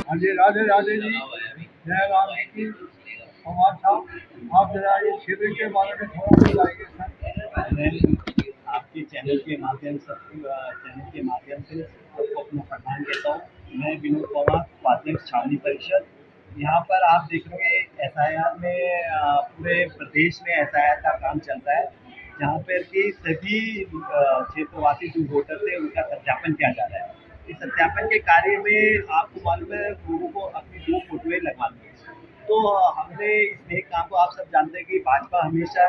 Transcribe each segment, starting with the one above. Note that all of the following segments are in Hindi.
हाँ जी, राधे राधे जी, जय राम जी की। कुमार साहब, आप जरा ये शिविर के बारे में थोड़ा बताइए सर। मैं आपके चैनल के माध्यम से सबको अपना प्रणाम देता हूँ। मैं विनोद पवार, उपाध्यक्ष छावनी परिषद। यहाँ पर आप देखेंगे एसआईआर में पूरे प्रदेश में एसआईआर का काम चल रहा है, जहाँ पर कि सभी क्षेत्रवासी जो वोटर थे उनका सत्यापन किया जा रहा है। इस सत्यापन के कार्य में आपको मालूम है लोगों को अपनी 2 फोटोएं लगवानी है। तो हमने इस नेक काम को, आप सब जानते हैं कि भाजपा हमेशा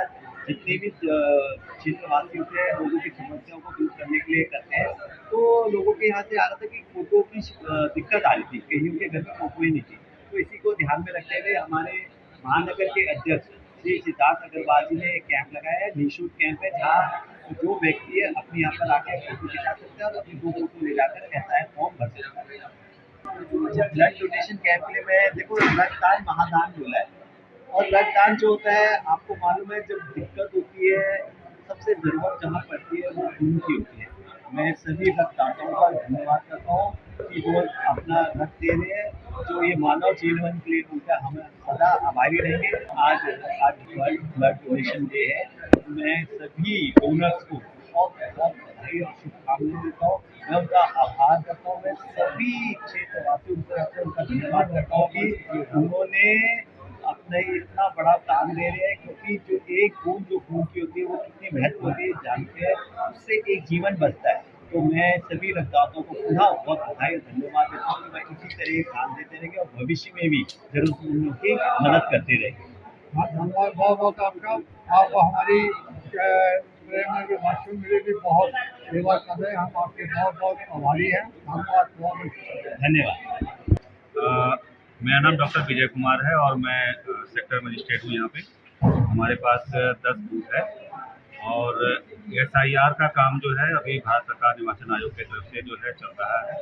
जितने भी क्षेत्रवासी होते हैं लोगों की समस्याओं को दूर करने के लिए करते हैं। तो लोगों के यहाँ से आ रहा था कि फोटो की दिक्कत आ रही थी, कईयों के घर में फोटो ही नहीं थी। तो इसी को ध्यान में रखते हुए हमारे महानगर के अध्यक्ष श्री सिद्धार्थ अग्रवाल जी ने एक कैंप लगाया है, निःशुल्क कैंप है, जहाँ जो व्यक्ति है अपने यहाँ पर आकर फोटो खिंचा सकते हैं और अपनी 2 फोटो ले जाकर एसआईआर फॉर्म भर सकता है। ब्लड डोनेशन कैंप में देखो रक्तदान महादान बोला है, और रक्तदान जो होता है आपको मालूम है जब दिक्कत होती है सबसे ज़रूरत जहाँ पड़ती है वो खून की होती है। मैं सभी रक्तदाताओं का धन्यवाद करता हूँ कि वो अपना रक्त दे रहे हैं, जो ये मानव जीवन के लिए उनका हम सदा आभारी रहेंगे। आज आज वर्ल्ड ब्लड डोनेशन डे है। मैं सभी डोनर्स को बहुत बहुत बधाई और शुभकामनाएं देता हूँ। मैं उनका आभार करता हूँ। मैं सभी क्षेत्रवासियों को उनका धन्यवाद करता हूँ कि उन्होंने अपने इतना बड़ा काम दे रहे हैं, क्योंकि जो एक बूंद जो खून की होती है वो कितनी महत्व होती है जानते हैं, उससे एक जीवन बचता है। तो मैं सभी रक्तदाताओं को पुनः बहुत बधाई और धन्यवाद देता हूँ कि मैं इसी तरह काम देते रहेंगे और भविष्य में भी जरूरतमंदों की मदद करते रहेंगे। हाँ, धन्यवाद बहुत बहुत आपका। आप हमारी प्रेरणा के वास्तव में भी बहुत सेवा कर रहे हैं, हम आपके बहुत बहुत आभारी हैं। धन्यवाद बहुत। धन्यवाद। मेरा नाम डॉक्टर विजय कुमार है और मैं सेक्टर मजिस्ट्रेट हूँ यहाँ पे। हमारे पास 10 बूथ है और एसआईआर का काम जो है अभी भारत सरकार निर्वाचन आयोग की तरफ से जो है चल रहा है।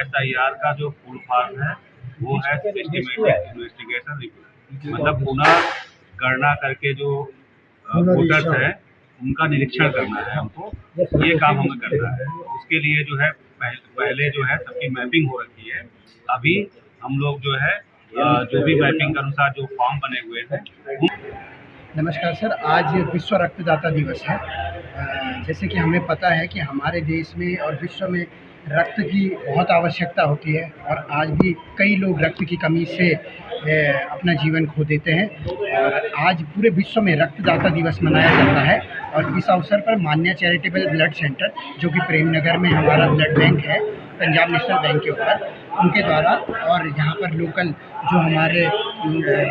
एसआईआर का जो फुल फॉर्म है वो है सिस्टमेटिक इन्वेस्टिगेशन रिपोर्ट, मतलब पुनः गणना करके जो वोटर्स है उनका निरीक्षण करना है हमको, ये काम हमें करना है। उसके लिए जो है पहले जो है सबकी मैपिंग हो रखी है। अभी हम लोग जो है जो भी मैपिंग के अनुसार जो फॉर्म बने हुए हैं। नमस्कार सर, आज विश्व रक्तदाता दिवस है। जैसे कि हमें पता है कि हमारे देश में और विश्व में रक्त की बहुत आवश्यकता होती है और आज भी कई लोग रक्त की कमी से अपना जीवन खो देते हैं और आज पूरे विश्व में रक्तदाता दिवस मनाया जाता है। और इस अवसर पर मान्या चैरिटेबल ब्लड सेंटर, जो कि प्रेमनगर में हमारा ब्लड बैंक है पंजाब नेशनल बैंक के ऊपर, उनके द्वारा, और यहाँ पर लोकल जो हमारे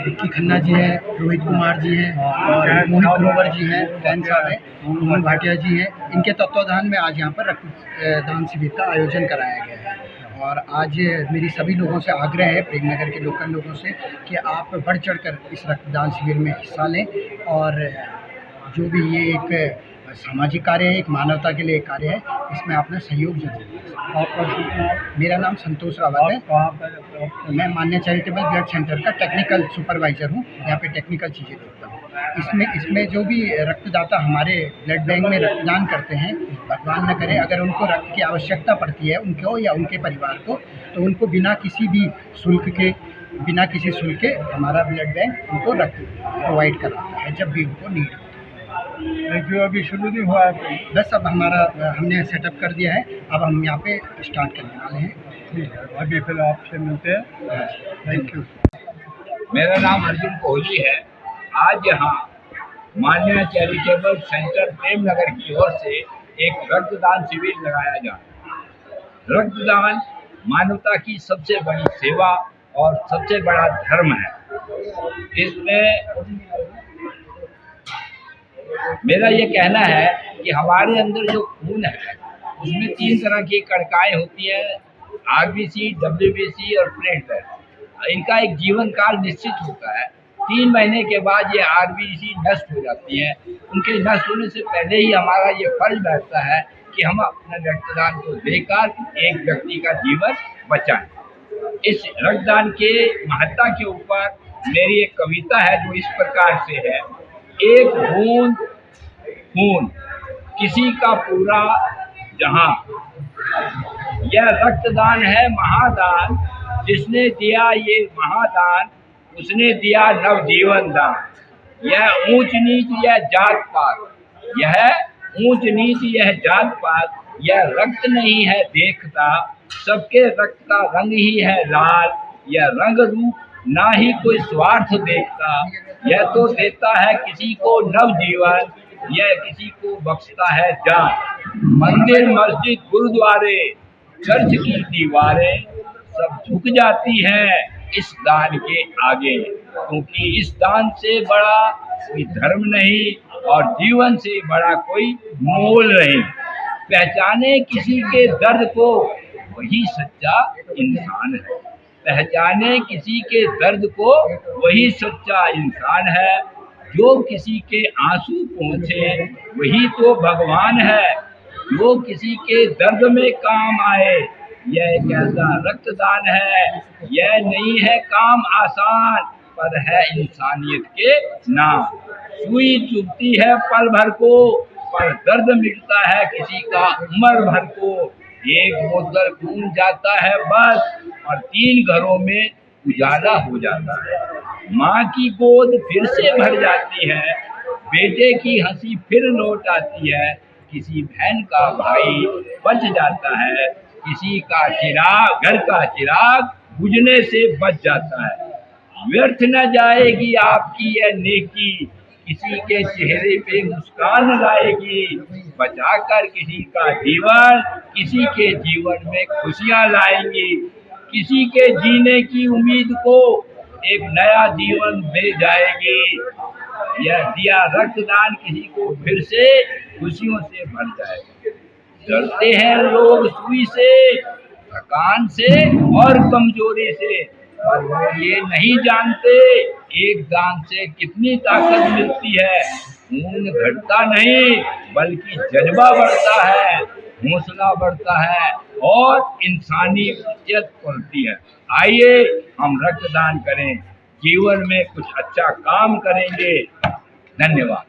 विक्की खन्ना जी हैं, रोहित कुमार जी हैं और मोहित ग्रोवर जी हैं, फैन साहब हैं, मोहन भाटिया जी हैं, इनके तत्वाधान में आज यहाँ पर रक्तदान शिविर का आयोजन कराया गया है। और आज मेरी सभी लोगों से आग्रह है, प्रेमनगर के लोकल लोगों से, कि आप बढ़ चढ़कर इस रक्तदान शिविर में हिस्सा लें और जो भी ये एक सामाजिक कार्य है, एक मानवता के लिए एक कार्य है, इसमें अपना सहयोग जरूर दें। मेरा नाम संतोष रावत है। मैं मान्या चैरिटेबल ब्लड सेंटर का टेक्निकल सुपरवाइज़र हूँ। यहाँ पे टेक्निकल चीज़ें देखता हूँ। इसमें जो भी रक्तदाता हमारे ब्लड बैंक में रक्तदान करते हैं, भगवान न करे अगर उनको रक्त की आवश्यकता पड़ती है उनको या उनके परिवार को, तो उनको बिना किसी शुल्क के हमारा ब्लड बैंक उनको रक्त प्रोवाइड कराता है जब भी उनको नीड हो। जो अभी शुरू नहीं हुआ है, बस अब हमने सेटअप कर दिया है, अब हम यहाँ पे स्टार्ट करने वाले हैं। ठीक है, अभी फिर आपसे मिलते हैं। Thank you. मेरा नाम अर्जुन कोहली है। आज यहाँ मान्या चैरिटेबल सेंटर प्रेमनगर की ओर से एक रक्तदान शिविर लगाया जा रहा है। रक्तदान मानवता की सबसे बड़ी सेवा और सबसे बड़ा धर्म है। इसमें मेरा ये कहना है कि हमारे अंदर जो खून है उसमें 3 तरह की कणिकाएं होती हैं, आरबीसी, डब्ल्यूबीसी और प्लेटलेट। इनका एक जीवन काल निश्चित होता है। 3 महीने के बाद ये आरबीसी नष्ट हो जाती हैं। उनके नष्ट होने से पहले ही हमारा ये फर्ज बैठता है कि हम अपने रक्तदान को देकर एक व्यक्ति का जीवन बचाएं। इस रक्तदान के महत्ता के ऊपर मेरी एक कविता है जो इस प्रकार से है। एक बूंद खून किसी का पूरा जहां, यह रक्तदान है महादान, जिसने दिया ये महादान उसने दिया नवजीवन दान। यह ऊंच नीच यह जात पात, यह ऊंच नीच यह जात पात, यह रक्त नहीं है देखता, सबके रक्त का रंग ही है लाल। यह रंग रूप ना ही कोई स्वार्थ देखता, यह तो देता है किसी को नवजीवन, यह किसी को बख्शता है जान। मंदिर मस्जिद गुरुद्वारे चर्च की दीवारें सब झुक जाती हैं इस दान के आगे, क्योंकि इस दान से बड़ा कोई धर्म नहीं और जीवन से बड़ा कोई मोल नहीं। पहचाने किसी के दर्द को वही सच्चा इंसान है, पहचाने किसी के दर्द को वही सच्चा इंसान है। जो किसी के आंसू पहुँचे वही तो भगवान है, जो किसी के दर्द में काम आए यह एक ऐसा रक्तदान है। यह नहीं है काम आसान पर है इंसानियत के नाम। सुई चुभती है पल भर को पर दर्द मिटता है किसी का उम्र भर को। एक बोतल खून जाता है बस और 3 घरों में उजाला हो जाता है। माँ की गोद फिर से भर जाती है, बेटे की हंसी फिर लौट आती है। किसी बहन का भाई बच जाता है, किसी का चिराग घर का चिराग बुझने से बच जाता है। व्यर्थ न जाएगी आपकी यह नेकी, किसी के चेहरे पे मुस्कान लाएगी। बचाकर किसी का जीवन किसी के जीवन में खुशियां लाएंगी। किसी के जीने की उम्मीद को एक नया जीवन दे जाएगी। यह दिया रक्तदान किसी को फिर से खुशियों से भर जाएगा। डरते हैं लोग सुई से, थकान से और कमजोरी से, पर वो ये नहीं जानते एक दान से कितनी ताकत मिलती है। खून घटता नहीं बल्कि जज्बा बढ़ता है, हौसला बढ़ता है और इंसानियत बढ़ती है। आइए हम रक्तदान करें, जीवन में कुछ अच्छा काम करेंगे। धन्यवाद।